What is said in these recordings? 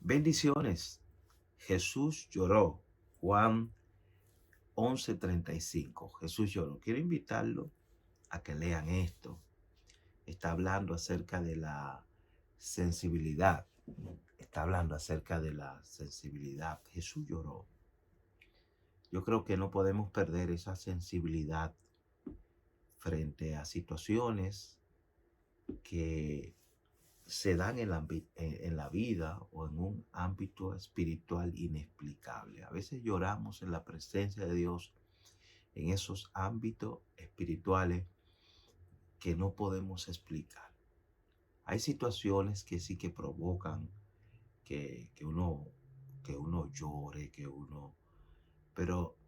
Bendiciones. Jesús lloró. Juan 11:35. Jesús lloró. Quiero invitarlo a que lean esto. Está hablando acerca de la sensibilidad. Está hablando acerca de la sensibilidad. Jesús lloró. Yo creo que no podemos perder esa sensibilidad frente a situaciones que se dan en la vida o en un ámbito espiritual inexplicable. A veces lloramos en la presencia de Dios en esos ámbitos espirituales que no podemos explicar. Hay situaciones que sí que provocan que uno llore, pero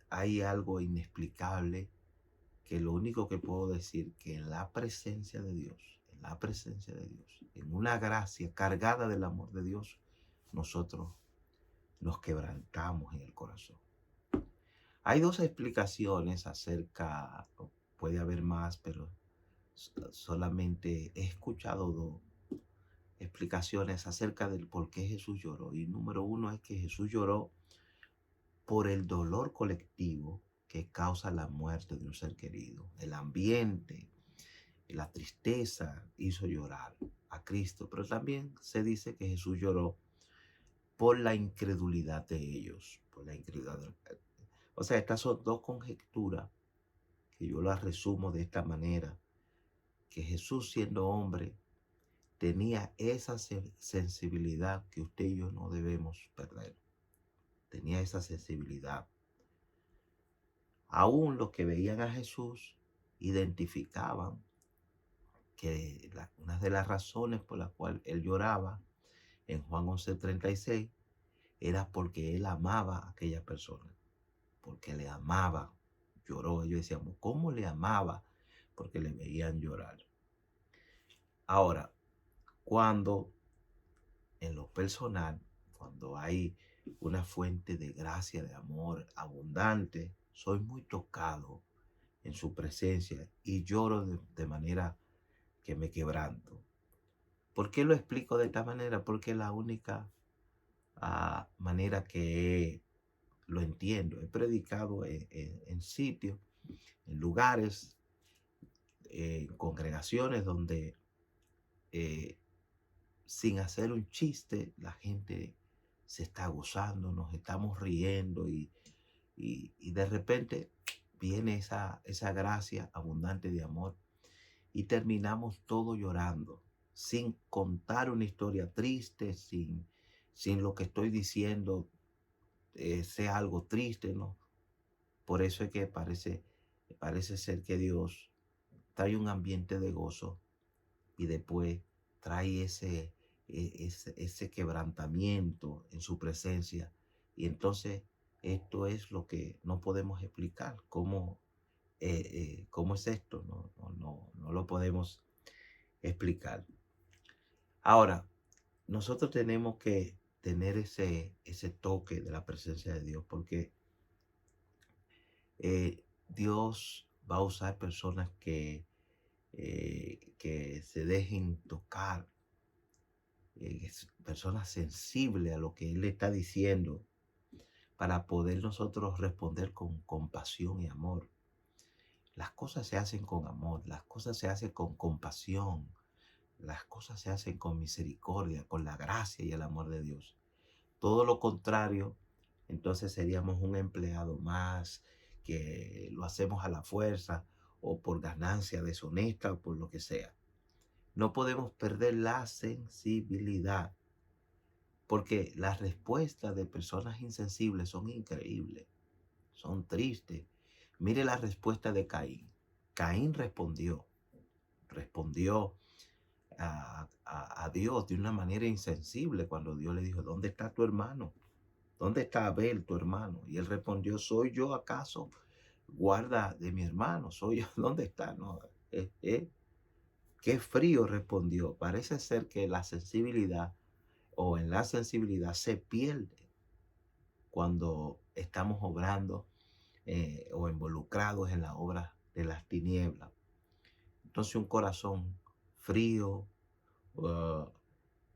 hay algo inexplicable que lo único que puedo decir que en la presencia de Dios, en una gracia cargada del amor de Dios, nosotros nos quebrantamos en el corazón. Hay dos explicaciones acerca, puede haber más, pero solamente he escuchado dos explicaciones acerca del por qué Jesús lloró. Y número uno es que Jesús lloró por el dolor colectivo que causa la muerte de un ser querido. El ambiente, la tristeza hizo llorar a Cristo, pero también se dice que Jesús lloró por la incredulidad de ellos, por la incredulidad. O sea, estas son dos conjeturas que yo las resumo de esta manera, que Jesús siendo hombre tenía esa sensibilidad que usted y yo no debemos perder. Tenía esa sensibilidad. Aún los que veían a Jesús identificaban que una de las razones por las cuales él lloraba en Juan 11:36 era porque él amaba a aquella persona, porque le amaba, lloró. Ellos decíamos, ¿cómo le amaba? Porque le veían llorar. Ahora, cuando en lo personal, cuando hay una fuente de gracia, de amor abundante, soy muy tocado en su presencia y lloro de manera que me quebranto. ¿Por qué lo explico de esta manera? Porque es la única manera que lo entiendo. He predicado en sitios, en lugares, en congregaciones donde eh, sin hacer un chiste, la gente se está gozando, nos estamos riendo y de repente viene esa gracia abundante de amor y terminamos todo llorando, sin contar una historia triste, sin lo que estoy diciendo sea algo triste, ¿no? Por eso es que parece ser que Dios trae un ambiente de gozo y después trae ese quebrantamiento en su presencia. Y entonces esto es lo que no podemos explicar. ¿Cómo es esto? No lo podemos explicar. Ahora, nosotros tenemos que tener ese toque de la presencia de Dios porque Dios va a usar personas que se dejen tocar, personas sensibles a lo que Él le está diciendo para poder nosotros responder con compasión y amor. Las cosas se hacen con amor, las cosas se hacen con compasión, las cosas se hacen con misericordia, con la gracia y el amor de Dios. Todo lo contrario, entonces seríamos un empleado más que lo hacemos a la fuerza o por ganancia deshonesta o por lo que sea. No podemos perder la sensibilidad porque las respuestas de personas insensibles son increíbles, son tristes. Mire la respuesta de Caín. Caín respondió a Dios de una manera insensible cuando Dios le dijo, ¿dónde está tu hermano? ¿Dónde está Abel, tu hermano? Y él respondió, ¿soy yo acaso guarda de mi hermano? ¿Soy yo? ¿Dónde está? No, qué frío respondió. Parece ser que la sensibilidad o en la sensibilidad se pierde cuando estamos obrando o involucrados en la obra de las tinieblas. Entonces un corazón frío, uh,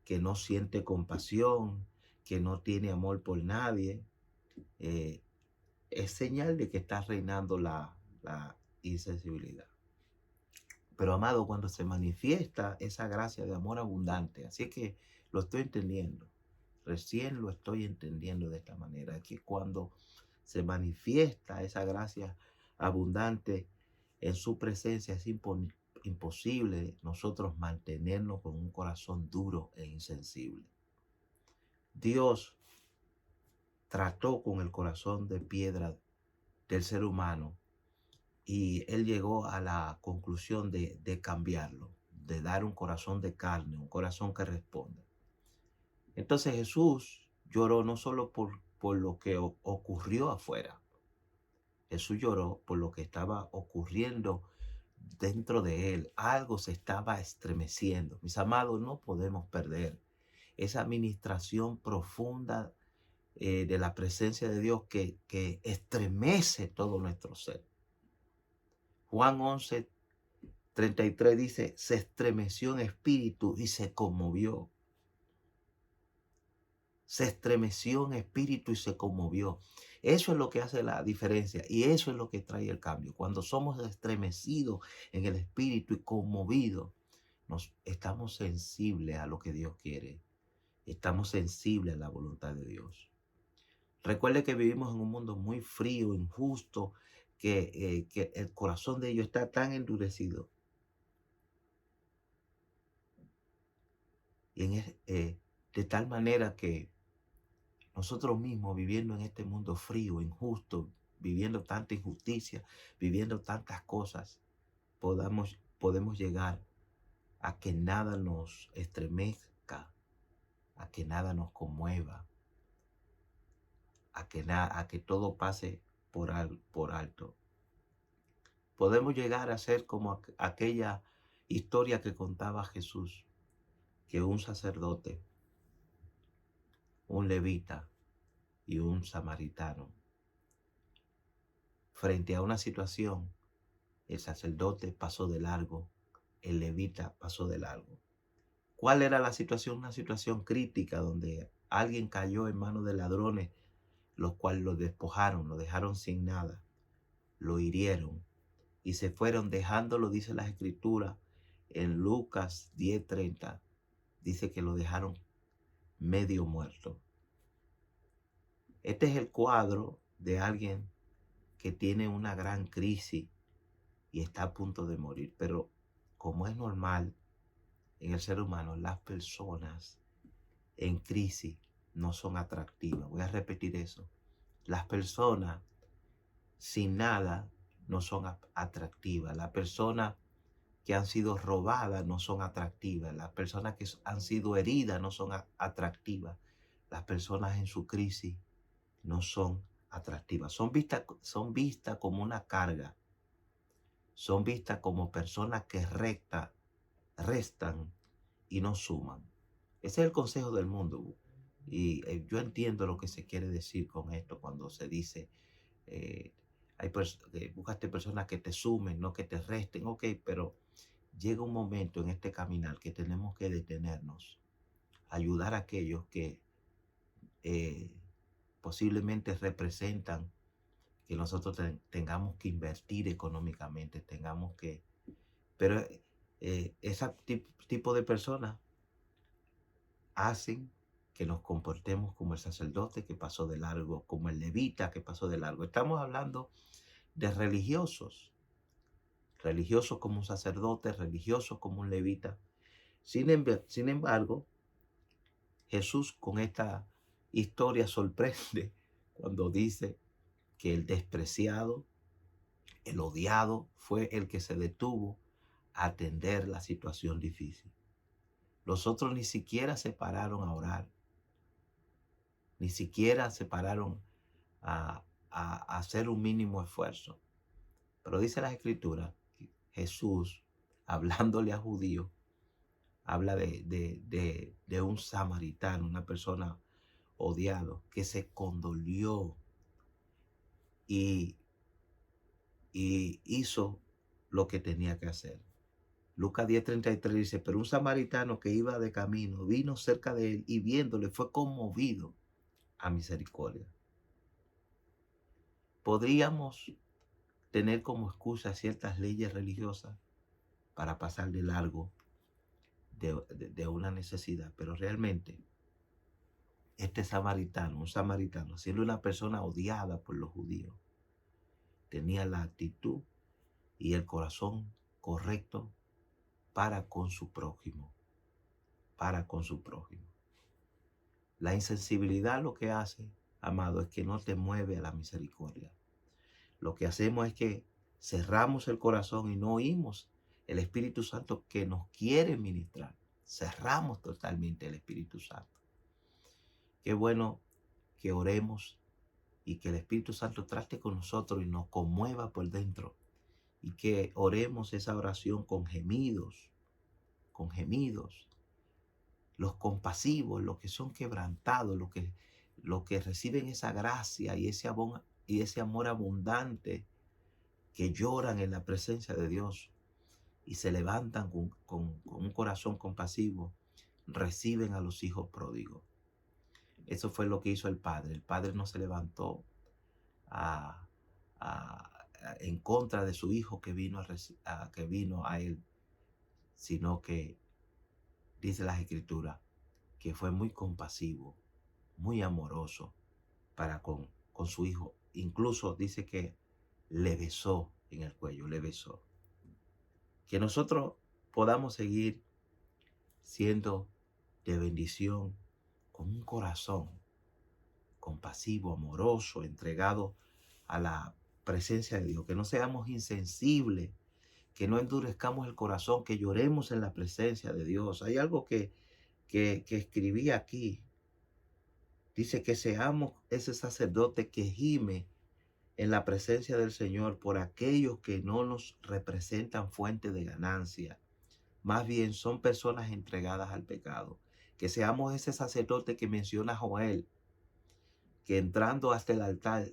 que no siente compasión, que no tiene amor por nadie, eh, es señal de que está reinando la insensibilidad. Pero amado, cuando se manifiesta esa gracia de amor abundante, así que lo estoy entendiendo, recién lo estoy entendiendo de esta manera, que cuando se manifiesta esa gracia abundante en su presencia es imposible nosotros mantenernos con un corazón duro e insensible. Dios trató con el corazón de piedra del ser humano y él llegó a la conclusión de cambiarlo, de dar un corazón de carne, un corazón que responda. Entonces Jesús lloró no solo por lo que ocurrió afuera. Jesús lloró por lo que estaba ocurriendo dentro de él. Algo se estaba estremeciendo. Mis amados, no podemos perder esa administración profunda de la presencia de Dios que estremece todo nuestro ser. Juan 11:33 dice, se estremeció en espíritu y se conmovió. Se estremeció en espíritu y se conmovió. Eso es lo que hace la diferencia y eso es lo que trae el cambio. Cuando somos estremecidos en el espíritu y conmovidos, estamos sensibles a lo que Dios quiere. Estamos sensibles a la voluntad de Dios. Recuerde que vivimos en un mundo muy frío, injusto, que el corazón de ellos está tan endurecido. Y de tal manera que nosotros mismos viviendo en este mundo frío, injusto, viviendo tanta injusticia, viviendo tantas cosas, podemos llegar a que nada nos estremezca, a que nada nos conmueva, a que todo pase por alto. Podemos llegar a ser como aquella historia que contaba Jesús, que un sacerdote, un levita y un samaritano, frente a una situación, el sacerdote pasó de largo, el levita pasó de largo. ¿Cuál era la situación? Una situación crítica donde alguien cayó en manos de ladrones, los cuales lo despojaron, lo dejaron sin nada, lo hirieron y se fueron dejándolo, dice la Escritura, en Lucas 10:30, dice que lo dejaron medio muerto. Este es el cuadro de alguien que tiene una gran crisis y está a punto de morir. Pero como es normal en el ser humano, las personas en crisis no son atractivas. Voy a repetir eso. Las personas sin nada no son atractivas. Las personas que han sido robadas no son atractivas. Las personas que han sido heridas no son atractivas. Las personas en su crisis no son atractivas. Son vistas como una carga. Son vistas como personas que restan y no suman. Ese es el consejo del mundo. Y yo entiendo lo que se quiere decir con esto cuando se dice, eh, búscate personas que te sumen, no que te resten. Ok, pero llega un momento en este caminar que tenemos que detenernos, ayudar a aquellos que posiblemente representan que nosotros tengamos que invertir económicamente, pero ese tipo de personas hacen que nos comportemos como el sacerdote que pasó de largo, como el levita que pasó de largo. Estamos hablando de religiosos como un sacerdote, religiosos como un levita. Sin embargo, Jesús con esta historia sorprende cuando dice que el despreciado, el odiado, fue el que se detuvo a atender la situación difícil. Los otros ni siquiera se pararon a orar, ni siquiera se pararon a hacer un mínimo esfuerzo. Pero dice la Escritura, Jesús, hablándole a judíos, habla de un samaritano, una persona odiado, que se condolió y hizo lo que tenía que hacer. Lucas 10:33 dice, pero un samaritano que iba de camino vino cerca de él y viéndole fue conmovido a misericordia. Podríamos tener como excusa ciertas leyes religiosas para pasar de largo de una necesidad, pero realmente este samaritano, un samaritano, siendo una persona odiada por los judíos, tenía la actitud y el corazón correcto para con su prójimo, para con su prójimo. La insensibilidad lo que hace, amado, es que no te mueve a la misericordia. Lo que hacemos es que cerramos el corazón y no oímos el Espíritu Santo que nos quiere ministrar. Cerramos totalmente el Espíritu Santo. Qué bueno que oremos y que el Espíritu Santo trate con nosotros y nos conmueva por dentro. Y que oremos esa oración con gemidos, con gemidos. Los compasivos, los que son quebrantados, los que reciben esa gracia y ese amor abundante, que lloran en la presencia de Dios y se levantan con un corazón compasivo, reciben a los hijos pródigos. Eso fue lo que hizo el Padre. El Padre no se levantó en contra de su hijo que vino a él, sino que dice las Escrituras que fue muy compasivo, muy amoroso para con su hijo. Incluso dice que le besó en el cuello, le besó. Que nosotros podamos seguir siendo de bendición con un corazón compasivo, amoroso, entregado a la presencia de Dios. Que no seamos insensibles, que no endurezcamos el corazón, que lloremos en la presencia de Dios. Hay algo que escribí aquí. Dice que seamos ese sacerdote que gime en la presencia del Señor por aquellos que no nos representan fuente de ganancia. Más bien son personas entregadas al pecado. Que seamos ese sacerdote que menciona Joel, que entrando hasta el altar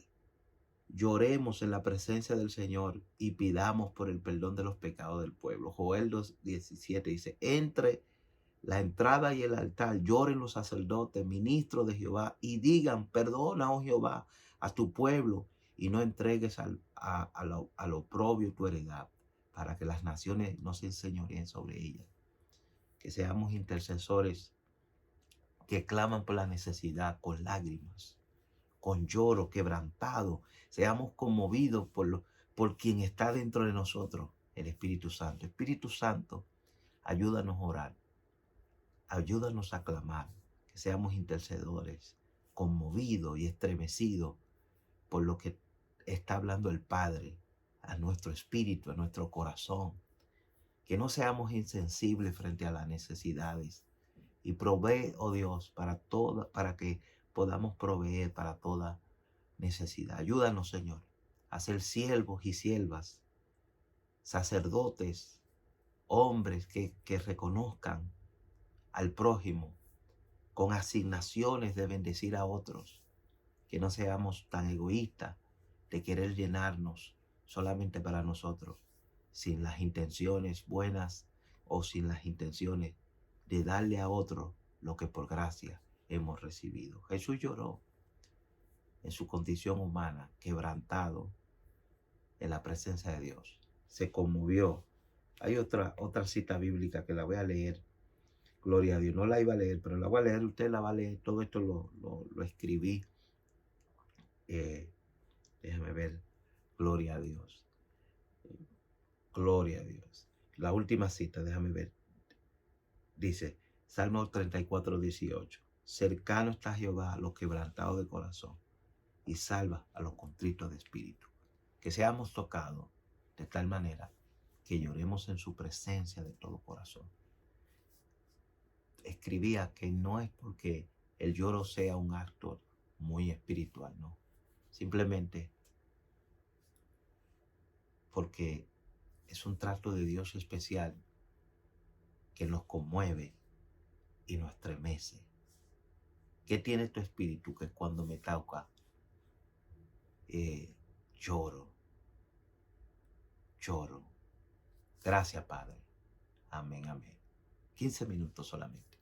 lloremos en la presencia del Señor y pidamos por el perdón de los pecados del pueblo. Joel 2:17 dice, entre la entrada y el altar lloren los sacerdotes, ministros de Jehová, y digan, perdona, oh Jehová, a tu pueblo, y no entregues al oprobio tu heredad, para que las naciones no se enseñoreen sobre ellas. Que seamos intercesores que claman por la necesidad con lágrimas, con lloro, quebrantado. Seamos conmovidos por quien está dentro de nosotros, el Espíritu Santo. Espíritu Santo, ayúdanos a orar, ayúdanos a clamar, que seamos intercedores, conmovidos y estremecidos por lo que está hablando el Padre a nuestro espíritu, a nuestro corazón. Que no seamos insensibles frente a las necesidades. Y provee, oh Dios, para que podamos proveer para toda necesidad. Ayúdanos, Señor, a ser siervos y siervas, sacerdotes, hombres que reconozcan al prójimo con asignaciones de bendecir a otros. Que no seamos tan egoístas de querer llenarnos solamente para nosotros, sin las intenciones buenas o sin las intenciones de darle a otro lo que por gracia hemos recibido. Jesús lloró en su condición humana, quebrantado en la presencia de Dios. Se conmovió. Hay otra cita bíblica que la voy a leer. Gloria a Dios. No la iba a leer, pero la voy a leer. Usted la va a leer. Todo esto lo escribí. Déjame ver. Gloria a Dios. Gloria a Dios. La última cita, déjame ver. Dice, Salmo 34:18. Cercano está Jehová a los quebrantados de corazón y salva a los contritos de espíritu. Que seamos tocados de tal manera que lloremos en su presencia de todo corazón. Escribía que no es porque el lloro sea un acto muy espiritual, no. Simplemente porque es un trato de Dios especial que nos conmueve y nos estremece. ¿Qué tiene tu espíritu que cuando me toca lloro? Lloro. Gracias, Padre. Amén, amén. 15 minutos solamente.